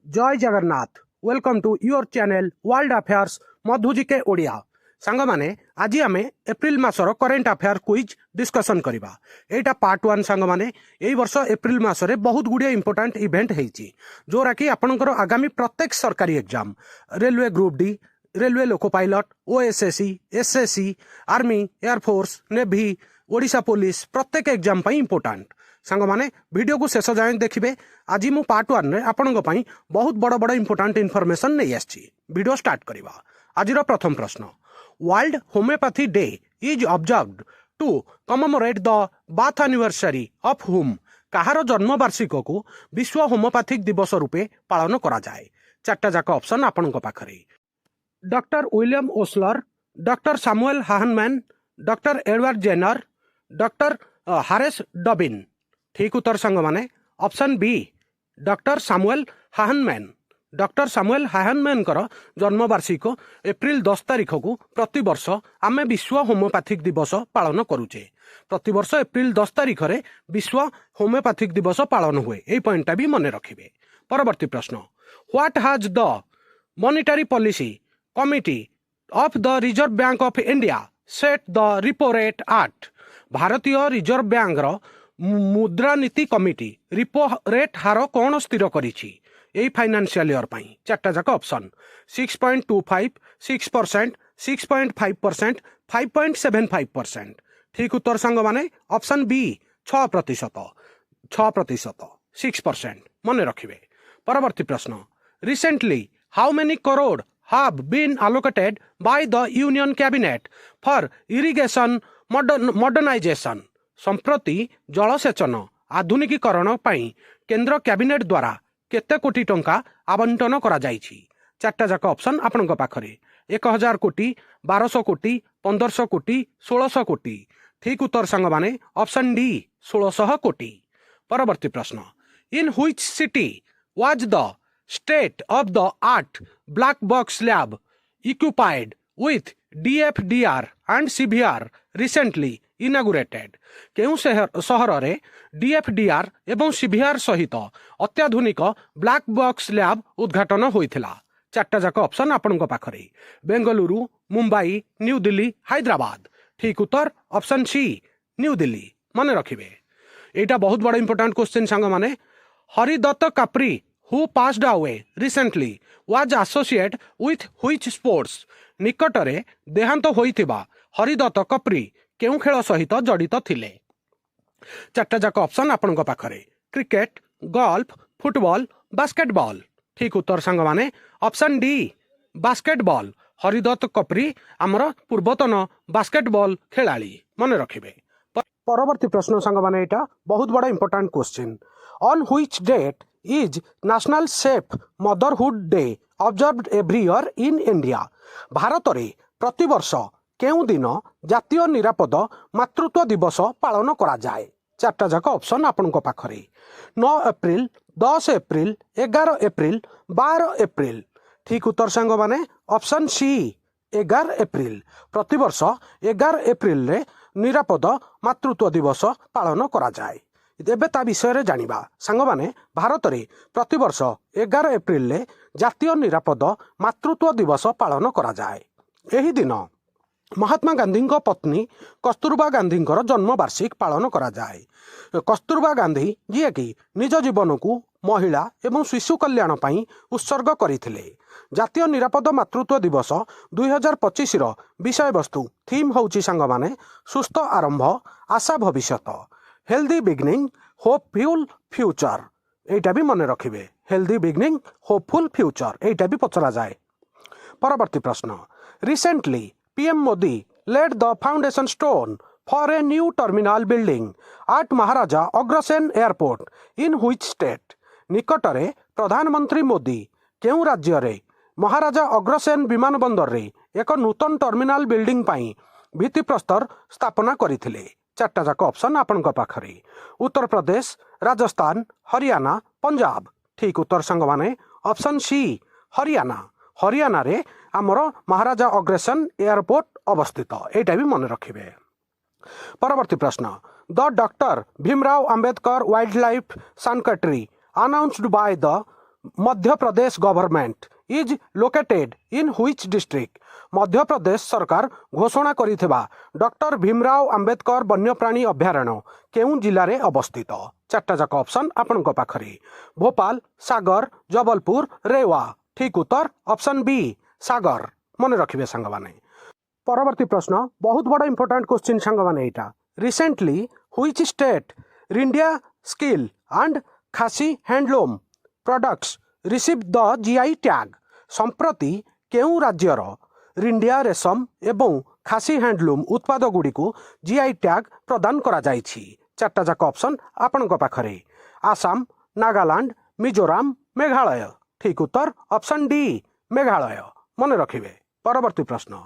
जय Jagannath welcome to your channel world affairs मधुजिके ओडिया सांग माने आज आम एप्रिल मासर करेन्ट अफेयर क्विज डिस्कसन करवा एटा पार्ट 1 सांग माने एई वर्ष एप्रिल मासरे बहुत गुड़िया इंपोर्टेंट इवेंट होती जोरा कि आपणकर आगामी प्रत्येक सरकारी exam railway group D railway loco pilot OSSC SSC army air force navy Odisha police प्रत्येक एग्जाम इंपोर्टेंट सांग माने वीडियो को शेष जाए देखिए आज मु पार्ट 1 रे आपणको पई बहुत बड़ बड़ इंपोर्टेंट इनफॉरमेशन नहीं आछि वीडियो स्टार्ट करवा आज प्रथम प्रश्न world homeopathy day is observed to commemorate the birth anniversary of whom कहार जन्म वार्षिक को विश्व होम्योपैथिक दिवस रूपे पालन करा जाए चारटा जाक ऑप्शन आपणको पाखरे doctor William Osler doctor Samuel Hahnemann doctor Edward Jenner doctor Horace Dobbin ठीक उत्तर सांग माने option B doctor Samuel Hahnemann doctor Samuel Hahnemann जन्म वार्षिक एप्रिल 10 तारीख को प्रति वर्ष आमे विश्व होम्योपैथिक दिवस पालन करुचे प्रति वर्ष एप्रिल 10 तारीख रे विश्व होम्योपैथिक दिवस पालन हुए यही पॉइंटा भी मन रखिए परवर्ती प्रश्न what has the monetary policy committee of the reserve bank of India set the repo rate at भारतीय रिजर्व बैंक मुद्रानीति कमिटी रिपो रेट हार कौन स्थिर करिछि एई फाइनेंशियल ईयर पाई चारटा जाक ऑप्शन 6.25 6% 6.5% 5.75% ठीक उत्तर सांग माने ऑप्शन बी 6% 6% मन रखिए परवर्ती प्रश्न recently how many crore have been allocated by the union cabinet for irrigation modernization संप्रति जलसेचन आधुनिकीकरण पाई केंद्र कैबिनेट द्वारा केते कोटी टंका आवंटन करा जाइछि चारटा जाक ऑप्शन आपनक पाखरे 1000 कोटी 1200 कोटी 1500 कोटी 1600 कोटी ठीक उत्तर सांग माने ऑप्शन डी 1600 कोटी परवर्ती प्रश्न in which city was the state of the art black box lab occupied with DFDR and CVR recently inaugurated केउ सहर रे DFDR एवं CVR सहित अत्याधुनिक ब्लैक बॉक्स लैब उद्घाटन होइथिला चारटा जाक ऑप्शन आपनक पाखरे बेंगलुरु मुंबई न्यू दिल्ली हैदराबाद ठीक उत्तर ऑप्शन सी न्यू दिल्ली मन रखिबे एटा बहुत बड़ा इंपोर्टेंट क्वेश्चन सांग माने हरिदत्त कापरी who passed away recently was associated with which sports निकटरे देहांत होइथिबा हरिदत्त कपरी केउ खेल सहित जड़ित थिले चारटा जाक ऑप्शन आपनक पाखरे क्रिकेट गोल्फ फुटबॉल बास्केटबॉल ठीक उत्तर सांग माने ऑप्शन डी बास्केटबॉल हरिदत्त कपरी आमर पूर्वतन बास्केटबॉल खेलाड़ी मन रखिबे परवर्ती प्रश्न सांग माने एटा बहुत बड़ा important question on which date is National Safe Motherhood Day observed every year in India Bharat रे प्रति वर्ष केउ दिन जातीय निरापद मातृत्व दिवस पालन करा जाए चारटा जाक ऑप्शन आपनक पाखरे 9 एप्रिल 10 एप्रिल 11 एप्रिल 12 एप्रिल ठीक उत्तर सांग माने ऑप्शन सी 11 एप्रिल प्रति वर्ष 11 एप्रिल रे निरापद मातृत्व दिवस पालन करा जाए एबे ता विषय जानिबा सांग माने भारत रे प्रति वर्ष 11 एप्रिल ले जातीय निरापद मातृत्व दिवस पालन करा जाए एही दिन महात्मा गांधी पत्नी कस्तूरबा गांधी जन्म वार्षिक पालन करा जाए कस्तूरबा गांधी जी कि निज जीवन को महिला एवं शिशु कल्याण पाई उत्सर्ग करथिले जातीय निरापद मातृत्व दिवस 2025 रो विषय वस्तु थीम होउची सांग माने सुस्थ आरंभ आशा भविष्यत हेल्दी बिगनिंग होपफुल फ्यूचर एटा भी मन रखिए हेल्दी बिगनिंग होपफुल फ्यूचर एटा भी पचरा जाए परवर्ती प्रश्न recently PM Modi laid the foundation stone for a new terminal building at Maharaja Agrasen airport in which state निकटरे प्रधानमंत्री मोदी केउ राज्य रे महाराजा अग्रसेन विमान बंदर रे एक नूतन टर्मिनल बिल्डिंग पाई भित्तिप्रस्तर स्थापना करथिले चारटा जाक ऑप्शन आपनक पाखरे उत्तर प्रदेश राजस्थान हरियाणा पंजाब ठीक उत्तर सांग माने ऑप्शन सी हरियाणा हरियाणा रे आमर महाराजा अग्रसेन एयरपोर्ट अवस्थित एटा भी मन रखिबे परवर्ती प्रश्न the doctor Bhimrao Ambedkar wildlife sanctuary announced by the Madhya Pradesh government is located in which district Madhya Pradesh सरकार घोषणा करिथिबा डॉक्टर भीमराव अंबेडकर वन्यप्राणी अभयारण्य केउं जिल्ला रे अवस्थित चारटा जाक ऑप्शन आपनक पाखरे भोपाल सागर जबलपुर रेवा ठीक उत्तर ऑप्शन बी सागर मन रखिबे सांग माने परवर्ती प्रश्न बहुत बड़ा इंपोर्टेंट क्वेश्चन सांग माने एटा रिसेंटली व्हिच स्टेट रिंडिया स्किल and Khasi handloom products receive the GI tag संप्रति केउं राज्यर रिंडिया रेशम एवं खासी हैंडलूम उत्पाद गुड़ी को जीआई टैग प्रदान करा जाइछि चारटा जाक ऑप्शन आपनक पाखरे आसाम नागालैंड मिजोराम मेघालय ठीक उत्तर ऑप्शन डी मेघालय मन रखिबे परवर्ती प्रश्न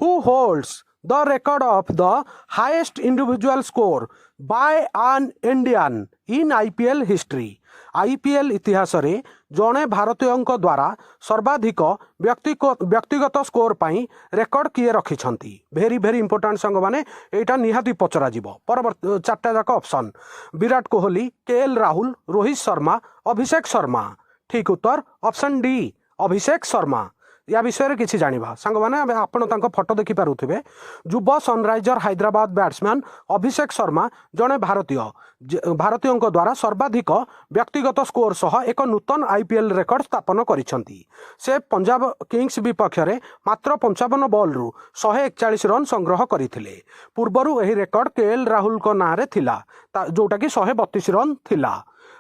who holds the record of the highest individual score by an Indian in IPL history IPL इतिहास रे जणे भारतीयଙ୍କ द्वारा सर्वाधिक व्यक्तिगत स्कोर पाई रेकर्ड किए रखिछंती भेरी भेरी इंपोर्टेंट संग माने एटा निहाती पचरा जीव परवर्ती चारटा जाक ऑप्शन विराट कोहली केएल राहुल रोहित शर्मा अभिषेक शर्मा ठीक उत्तर ऑप्शन डी अभिषेक शर्मा या विषय किसी जानिबा सांग माने आपण तांको फोटो देखि पारुथिबे युवा सनराइजर हैदराबाद बैट्समैन अभिषेक शर्मा जणे भारतीयों द्वारा सर्वाधिक व्यक्तिगत स्कोर सह एक नूतन आईपीएल रेकर्ड स्थापन करिसंती से पंजाब किंग्स विपक्ष में मात्र 55 बॉल रु 141 रन संग्रह करथिले पूर्वरु एही रेकर्ड केएल राहुल को नारे थिला जोटा कि 132 रन थिला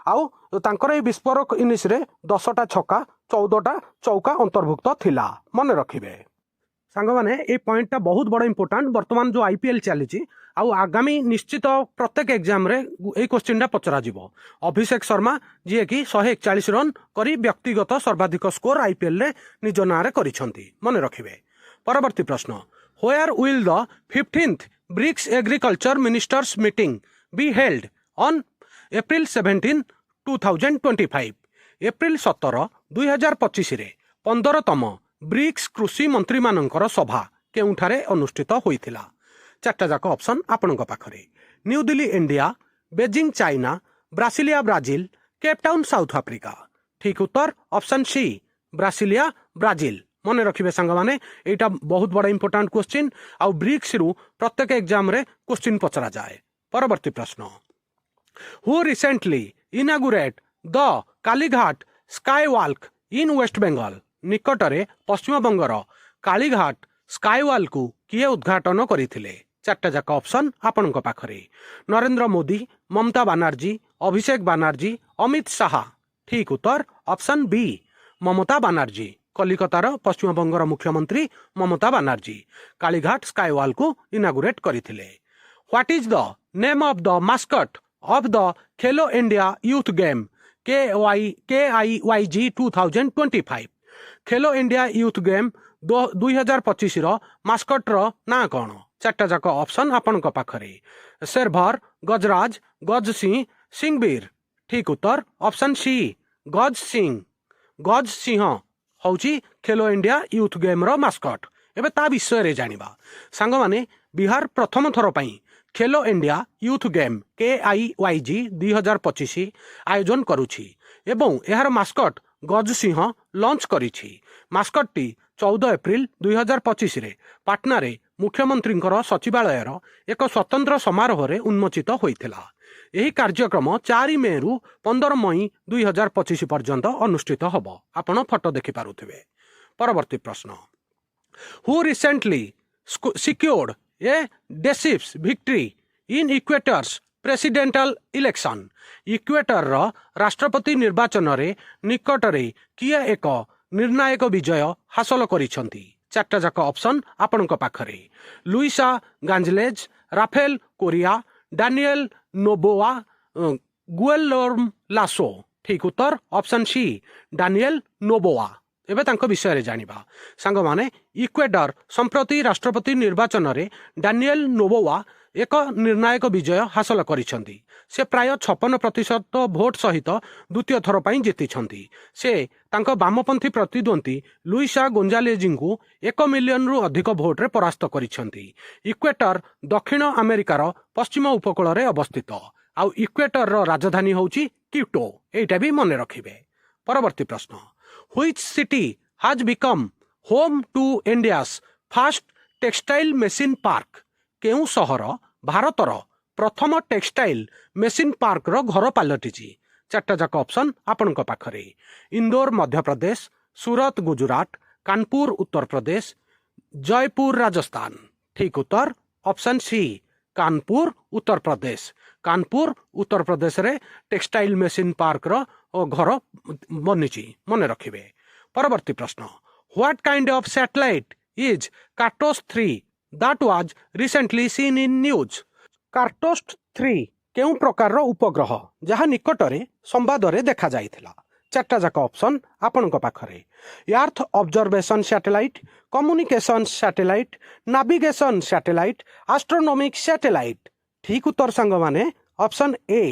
आउ तांकर ए विस्फोरक इनिंग्स रे 10टा छक्का 14टा चौका अंतर्भुक्त थिला मन रखिबे सांग माने ए पॉइंटटा बहुत बड़ा इंपोर्टेंट वर्तमान जो आईपीएल चली आउ आगामी निश्चित प्रत्येक एग्जाम रे ए क्वेश्चनटा पचरा जीवो अभिषेक शर्मा जी कि 141 रन करी व्यक्तिगत सर्वाधिक स्कोर आईपीएल रे निज नारे करिसंती मन रखिबे परवर्ती प्रश्न where will the 15th BRICS agriculture ministers meeting be held on April 17 2025 April 17 2025 रे 15तम ब्रिक्स कृषि मंत्री मानकर सभा केउठारे अनुष्ठित होइथिला चारटा जाक ऑप्शन आपनक पाखरे new Delhi India Beijing China Brasilia Brazil Cape Town south Africa ठीक उत्तर ऑप्शन सी ब्रासिलिया ब्राजिल मन रखिबे सांग माने एटा बहुत बड़ा इंपोर्टेंट क्वेश्चन आउ ब्रिक्स रु प्रत्येक एग्जाम रे क्वेश्चन पचरा जाए परवर्ती प्रश्न who recently inaugurate the Kalighat sky walk in West Bengal निकटरे पश्चिम बंगर कालीघाट स्काई वॉक को किए उद्घाटन करथिले चारटा जाक ऑप्शन आपनक पाखरे नरेंद्र मोदी ममता बनर्जी अभिषेक बनर्जी अमित शाह ठीक उत्तर ऑप्शन बी ममता बनर्जी कलिकतार पश्चिम बंगर मुख्यमंत्री ममता बनर्जी कालीघाट स्काई वॉक को इनागुरेट करथिले what is the name of the mascot of the Khelo India Youth Game KIYG 2025 Khelo India youth game 2025 row mascot रो ना कौन चारटा जाक ऑप्शन आपन पाखरे शेरभर गजराज गज सिंह सिंहवीर ठीक उत्तर ऑप्शन सी गज सिंह हौची खेलो इंडिया यूथ गेम रो मास्कट एबे ता विषय रे जानिबा सांग माने बिहार प्रथम थर पई खेलो इंडिया यूथ गेम KIYG 2025 आयोजन करुछि एवं यार मास्कट गज सिंह लॉन्च करिछि मास्कट टी 14 एप्रिल 2025 रे पाटना रे मुख्यमंत्री सचिवालय एक स्वतंत्र समारोह रे उन्मोचित होइथिला एही कार्यक्रम 4 मे रु 15 मई 2025 पर्यंत अनुष्ठित हब आपण फोटो देखि पारुथिबे परवर्ती प्रश्न who recently secured A decisive victory in Equator's presidential election equator राष्ट्रपति निर्वाचन रे निकट रे किए एक निर्णायक विजय हासिल करिसंती चारटा जाक ऑप्शन आपनक पाखरे Luisa González Rafael Correa Daniel Noboa Guillermo Lasso ठीक उत्तर ऑप्शन सी डानियल नोबोआ एबे तांको विषय रे जानिबा सांग माने इक्वेडर संप्रति राष्ट्रपति निर्वाचन रे डानियल नोबोआ एक निर्णायक विजय हासिल करिसंती से प्राय 56% भोट सहित द्वितीय थर पई जीतिछंती से तांको वामपंथी प्रतिद्वंदी लुइसा गोंजालेजिं को 1 मिलियन रु अधिक भोट रे परास्त करिसंती इक्वेटर दक्षिण अमेरिकार पश्चिम उपकूल रे अवस्थित आउ इक्वेटर रो राजधानी होउची क्यूटो एटा भी मन रखिबे परवर्ती प्रश्न which city has become home to India's first textile machine park केउ सहर भारतर प्रथम टेक्सटाइल मेसिन पार्क रो घर पलटिची चार्टा जाक ऑप्शन आपणक पाखरे इंदौर मध्य प्रदेश सूरत गुजरात कानपुर उत्तर प्रदेश जयपुर राजस्थान ठीक उत्तर ऑप्शन सी कानपुर उत्तर प्रदेश कानपुर उत्तर प्रदेश रे टेक्सटाइल मेसिन पार्क रो घर बनीची मन रखिबे परवर्ती प्रश्न what kind of satellite is Cartosat 3 that was recently seen in news Cartosat 3 केउ प्रकार रो उपग्रह जहाँ निकटरे संवाद रे देखा जाइथिला चार्टा जाक ऑप्शन आपणक पाखरे earth observation satellite communication satellite navigation satellite astronomic satellite ठीक उत्तर सांग माने option A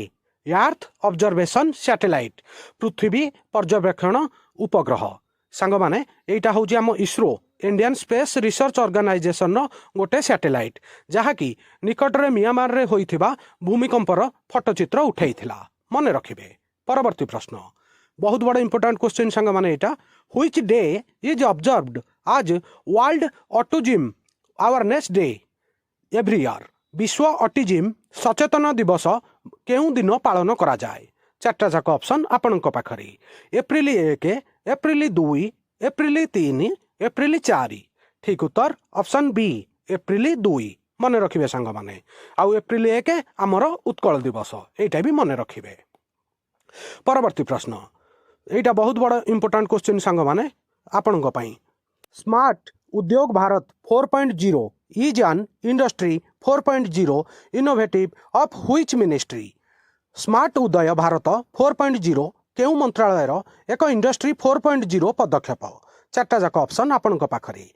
earth observation satellite पृथ्वी पर्यवेक्षण उपग्रह सांग माने एटा होची हम ISRO Indian space research organisation रो गोटे सैटेलाइट जहाँकि निकट रे म्यांमार रे होइथिबा भूमिकंपर फोटोचित्र उठैथिला मन रखिबे परवर्ती प्रश्न बहुत बड़ा इंपोर्टेंट क्वेश्चन सांग माने एटा व्हिच डे इज ऑब्जर्व्ड आज world autism awareness day every year विश्व ऑटिज्म सचेतन दिवस केउ दिन पालन करा जाए चार्टा जाक ऑप्शन आपणक पाखरे एप्रिल 1 एप्रिल 2 एप्रिल 3 एप्रिल 4 ठीक उत्तर ऑप्शन बी एप्रिल 2 मन रखिबे सांग माने आउ एप्रिल 1 आमर उत्कल दिवस एटा भी मन रखिबे परवर्ती प्रश्न एटा बहुत बड़ा इंपोर्टेंट क्वेश्चन सांग माने आपणक पई smart Udyog Bharat 4.0 is an industry 4.0 innovative of which ministry smart उदय भारत 4.0 केउ मंत्रालय एक इंडस्ट्री 4.0 पदक्षेप चार्टा जाक ऑप्शन आपणक पाखरे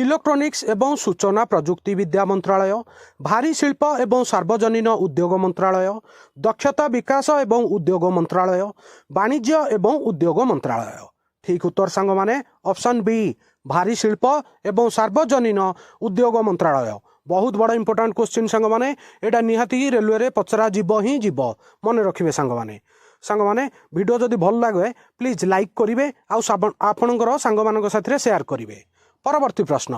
इलेक्ट्रोनिक्स एवं सूचना प्रजुक्ति विद्या मंत्रालय भारी शिल्प एवं सार्वजनिक उद्योग मंत्रालय दक्षता विकास एवं उद्योग मंत्रालय वाणिज्य एवं उद्योग मंत्रालय ठीक उत्तर सांग माने ऑप्शन बी भारी शिल्प एवं सार्वजनिक उद्योग मंत्रालय बहुत बड़ा इंपोर्टेंट क्वेश्चन सांग माने एटा निहाती रेलवे रे पचरा जीव ही जीव मन रखिबे सांग माने वीडियो जदि भल लगे प्लीज लाइक करिवे आउ आपणकर सांग मानक साथरे शेयर करिवे परवर्ती प्रश्न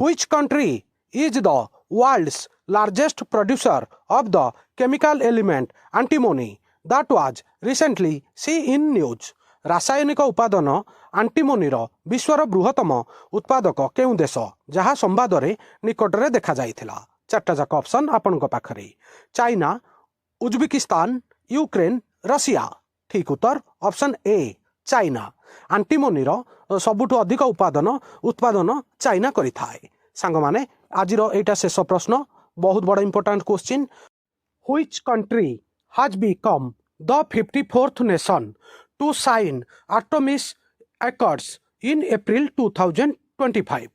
which country is the world's largest producer of the chemical element antimony that was recently see in news रासायनिक उपादान आंटीमोनीर विश्वर बृहत्तम उत्पादक केउ देश जहाँ संवाद रे निकट रे देखा जाइथिला चार्टा जाक ऑप्शन आपणक पाखरे चाइना उज्बेकिस्तान यूक्रेन रशिया ठीक उत्तर ऑप्शन ए चाइना आंटीमोनीर सबुठु अधिक उत्पादन चाइना करिथाए सांग माने आजिर एटा शेष प्रश्न बहुत बड़ा important question which country has become the 54th nation to sign Artemis Accords in April 2025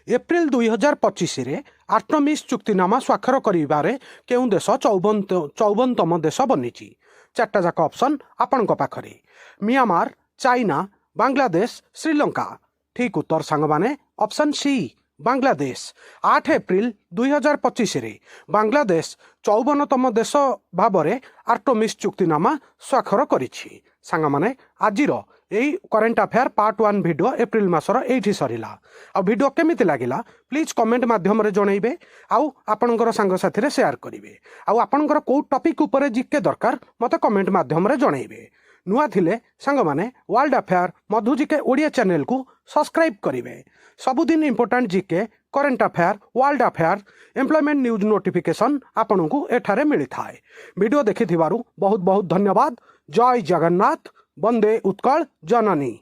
April 2025 रे आर्टेमिस चुक्तिनामा स्वाक्षर करिबारे केउ देश 54तम देश बनिची चार्टा जाक ऑप्शन आपणक पाखरे म्यांमार चाइना बांग्लादेश श्रीलंका ठीक उत्तर सांग माने ऑप्शन सी बांग्लादेश 8 एप्रिल 2025 रे बांग्लादेश 54तम देश भाबरे आर्टेमिस चुक्तिनामा स्वाक्षर करिछि सांग माने आजिर यही current affair part 1 video April मासर एठी सरिला आ वीडियो केमिति लागिला प्लीज कमेंट माध्यम रे जणैबे आउ आपनकर संग साथी रे शेयर करिवे आउ आपनकर को टॉपिक ऊपर जिके दरकार मते कमेंट माध्यम रे जणैबे नुआ थिले संग माने वर्ल्ड अफेयर मधु जिके ओडिया चैनल को सब्सक्राइब करिवे सबुदिन important GK current affair world affair employment news notification आपनकु एठारे मिली थाए वीडियो देखिथिबारु बहुत बहुत धन्यवाद जय जगन्नाथ वंदे उत्कल जननी।